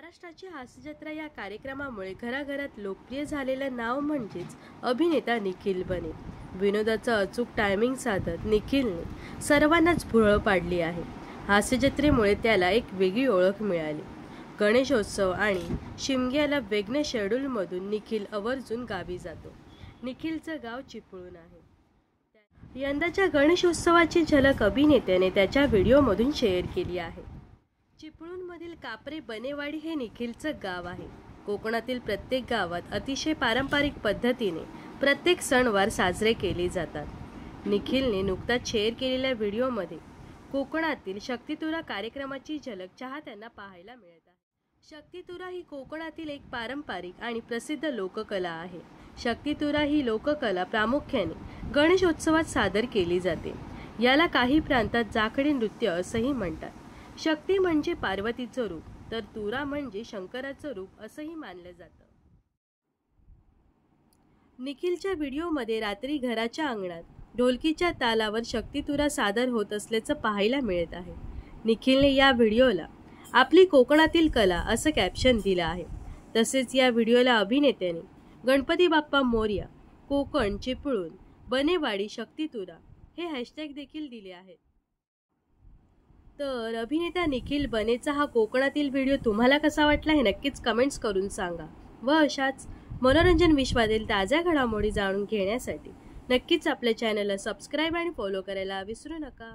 महाराष्ट्राची हास्यजत्रा या कार्यक्रमामुळे घराघरात लोकप्रिय झालेलं नाव म्हणजेच अभिनेता निखिल बने। विनोदाचा अचूक टायमिंग साधत निखिलने सर्वांनाच भुरळ पाडली आहे। हास्यजत्रेमुळे त्याला एक वेगळी ओळख मिळाली। गणेशोत्सव आणि शिमग्याला वेगळ्या शेड्यूलमधून निखिल आवर्जून गावी जातो। निखिलचं गाव चिपळूण आहे। यंदाच्या गणेशोत्सवाची झलक अभिनेत्याने त्याच्या व्हिडिओमधून शेअर केली आहे। चिपळूणमधील कापरे बनेवाडी हे निखिलचं गाव आहे। कोकणातील प्रत्येक गावात अतिशय पारंपरिक पद्धतीने प्रत्येक सणवार साजरे केले जातात। निखिलने नुकताच शेअर केलेल्या व्हिडिओमध्ये कोकणातील शक्तितुरा कार्यक्रमाची झलक चाहत्यांना पाहायला मिळत आहे। शक्तितुरा ही कोकणातील एक पारंपरिक आणि प्रसिद्ध लोककला आहे। शक्तितुरा ही लोककला प्रामुख्याने गणेशोत्सवात सादर केली जाते। याला काही प्रांतात जाखडी नृत्य असंही म्हणतात। शक्ती म्हणजे पार्वतीचं रूप तर तुरा म्हणजे शंकराचं रूप असंही मानलं जातं। निखिलच्या व्हिडिओमध्ये रात्री घराच्या अंगणात ढोलकीच्या तालावर शक्तितुरा सादर होत असल्याचं पाहायला मिळत आहे। निखिलने या व्हिडिओला आपली कोकणातील कला असं कॅप्शन दिलं आहे। तसेच या व्हिडिओला अभिनेत्याने गणपती बाप्पा मोरया, कोकण, चिपळूण, बनेवाडी, शक्तितुरा हे हॅशटॅग देखील दिले आहेत। तर अभिनेता निखिल बनेचा हा कोकणातील व्हिडिओ तुम्हाला कसा वाटला हे नक्कीच कमेंट्स करून सांगा। व अशाच मनोरंजन विश्वातील ताज्या घडामोडी जाणून घेण्यासाठी नक्कीच आपल्या चॅनलला सबस्क्राईब आणि फॉलो करायला विसरू नका।